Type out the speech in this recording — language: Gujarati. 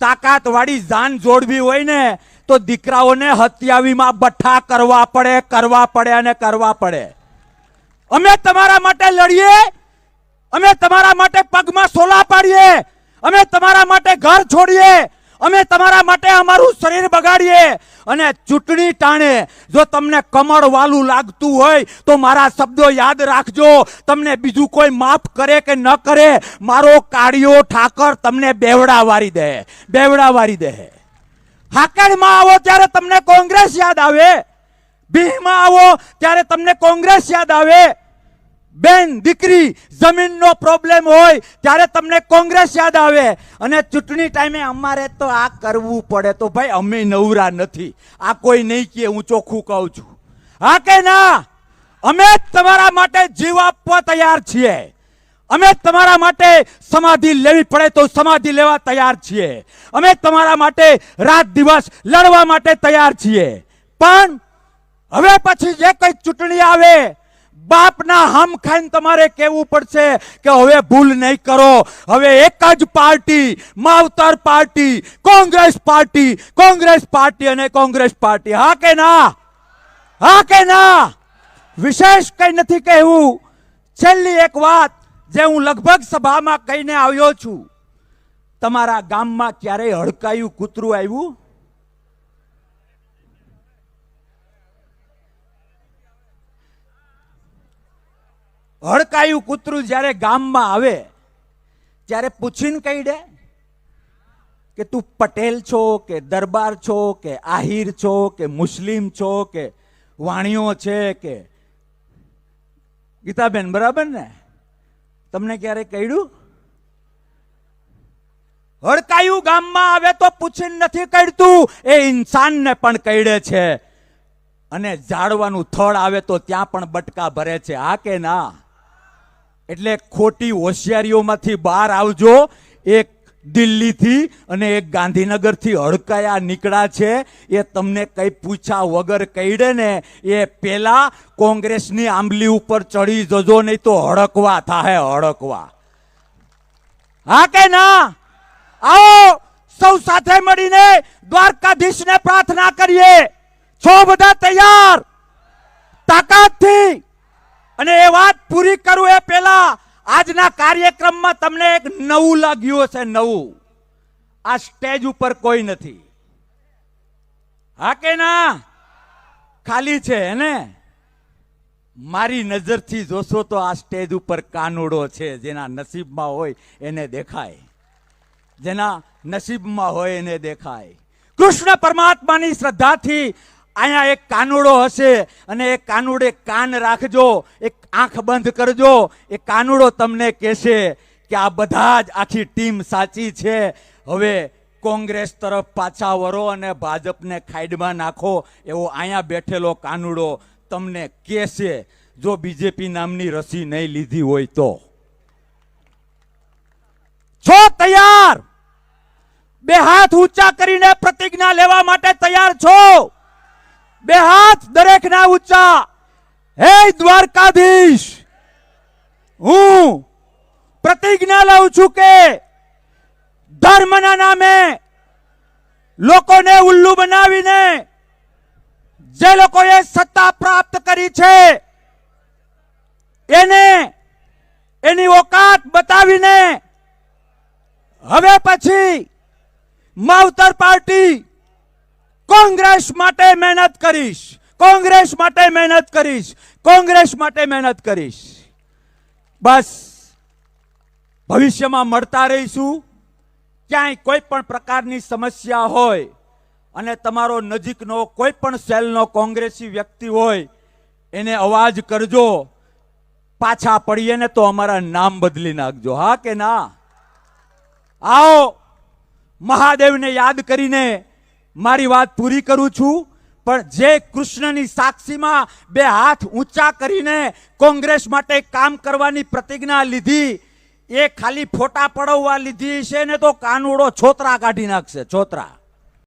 તાકાત વાળી જાન જોડવી હોય ને તો દીકરાઓને હત્યાવીમાં બઠ્ઠા કરવા પડે અને કરવા પડે. અમે તમારા માટે લડીએ, અમે તમારા માટે પગમાં સોલા પાડીએ, અમે તમારા માટે ઘર છોડીએ, અમે તમારા માટે અમારું શરીર બગાડીએ. અને ચૂંટણી ટાણે જો તમને કમળ વાલું લાગતું હોય તો મારા શબ્દો યાદ રાખજો. તમને બીજું કોઈ માફ કરે કે ન કરે, મારો કાળિયો ઠાકર તમને બેવડા વારી દે. હાકડમાં આવો ત્યારે તમને કોંગ્રેસ યાદ આવે, ભીમાં આવો ત્યારે તમને કોંગ્રેસ યાદ આવે, બેન દીકરી જમીનનો પ્રોબ્લેમ હોય ત્યારે તમને કોંગ્રેસ યાદ આવે. અને ચૂંટણી ટાઈમે અમારે તો આ કરવું પડે. તો ભાઈ અમે નવરા નથી, આ કોઈ નહીં કે, હું ચોખ્ખું કહું છું. હા કે ના? અમે તમારા માટે જીવ આપવા તૈયાર છીએ. અમે તમારા માટે સમાધિ લેવી પડે તો સમાધિ લેવા તૈયાર છીએ. અમે તમારા માટે રાત દિવસ લડવા માટે તૈયાર છીએ. પણ હવે પછી જે કઈ ચૂંટણી આવે, બાપના હમ ખાઈને તમારે કહેવું પડશે કે હવે ભૂલ નહીં કરો. હવે એક જ પાર્ટી, માવતર પાર્ટી, કોંગ્રેસ પાર્ટી અને કોંગ્રેસ પાર્ટી. હા કે ના? હા કે ના? વિશેષ કઈ નથી કહેવું. છેલ્લી એક વાત જે હું લગભગ સભામાં કહીને આવ્યો છું. તમારા ગામમાં ક્યારેય હડકાયું કૂતરું આવ્યું? હડકાયું કૂતરું જ્યારે ગામમાં આવે ત્યારે પૂછીને કહી દે કે તું પટેલ છો કે દરબાર છો કે આહિર છો કે મુસ્લિમ છો કે વાણિયો છે કે. ગીતાબેન બરાબર ને? તમને ક્યારે કહ્યું? હડકાયું ગામમાં આવે તો પૂછીને નથી કહેતું, એ ઇન્સાનને પણ કહેડે છે. અને ઝાડવાનું થડ આવે તો ત્યાં પણ બટકા ભરે છે. હા કે ના? એટલે ખોટી હોશિયારીઓમાંથી બહાર આવજો. એક દિલ્હીથી અને એક ગાંધીનગરથી હડકાયા નીકળ્યા છે, એ તમને કઈ પૂછ્યા વગર કહીડે ને એ પેલા કોંગ્રેસની આંબલી ઉપર ચડી જજો, નહીં તો હડકવા થાય, હડકવા. હા કે ના? આવો સૌ સાથે મળીને દ્વારકાધીશને પ્રાર્થના કરીએ. છો બધા તૈયાર? તાકાતથી. અને એ વાત પૂરી કરું એ પહેલા આજના કાર્યક્રમમાં તમને એક નવું લાગ્યું હશે. નવું, આ સ્ટેજ ઉપર કોઈ નથી. હા કે ના? ખાલી છે ને? મારી નજરથી જોશો તો આ સ્ટેજ ઉપર કાનુડો છે. જેના નસીબમાં હોય એને દેખાય, જેના નસીબમાં હોય એને દેખાય. કૃષ્ણ પરમાત્માની શ્રદ્ધાથી અહીંયા એક કાનુડો હશે અને એ કાનુડે કાન રાખજો, એક આંખ બંધ કરજો. એ કાનુડો તમને કહેશે કે આ બધા જ આખી ટીમ સાચી છે. હવે કોંગ્રેસ તરફ પાછા વળો અને ભાજપને ખાઈડમાં નાખો. એવો અહીંયા બેઠેલો કાનુડો તમને કહેશે, જો બીજેપી નામની રસી નહીં લીધી હોય તો. છો તૈયાર? બે હાથ ઊંચા કરીને પ્રતિજ્ઞા લેવા માટે તૈયાર છો? બે હાથ દરેકના ઊંચા. હે દ્વારકાધીશ, હું પ્રતિજ્ઞા લઉં છું કે ધર્મના નામે લોકોને ઉલ્લુ બનાવીને જે લોકોએ સત્તા પ્રાપ્ત કરી છે એને એની ઓકાત બતાવીને હવે પછી માવતર પાર્ટી કોંગ્રેસ માટે મહેનત કરીશ, કોંગ્રેસ માટે મહેનત કરીશ, કોંગ્રેસ માટે મહેનત કરીશ. બસ ભવિષ્યમાં મળતા રહીશું. ક્યાંય કોઈ પણ પ્રકારની સમસ્યા હોય અને તમારો નજીકનો કોઈ પણ સેલનો કોંગ્રેસી વ્યક્તિ હોય એને અવાજ કરજો. પાછા પડીએ ને તો અમારા નામ બદલી નાખજો. હા કે ના? આવો મહાદેવને યાદ કરીને મારી વાત પૂરી કરું છું. પણ જે કૃષ્ણની સાક્ષીમાં બે હાથ ઊંચા કરીને કોંગ્રેસ માટે કામ કરવાની પ્રતિજ્ઞા લીધી, એ ખાલી ફોટા પડાવવા લીધી છે ને તો કાનુડો છોતરા કાઢી નાખશે, છોતરા.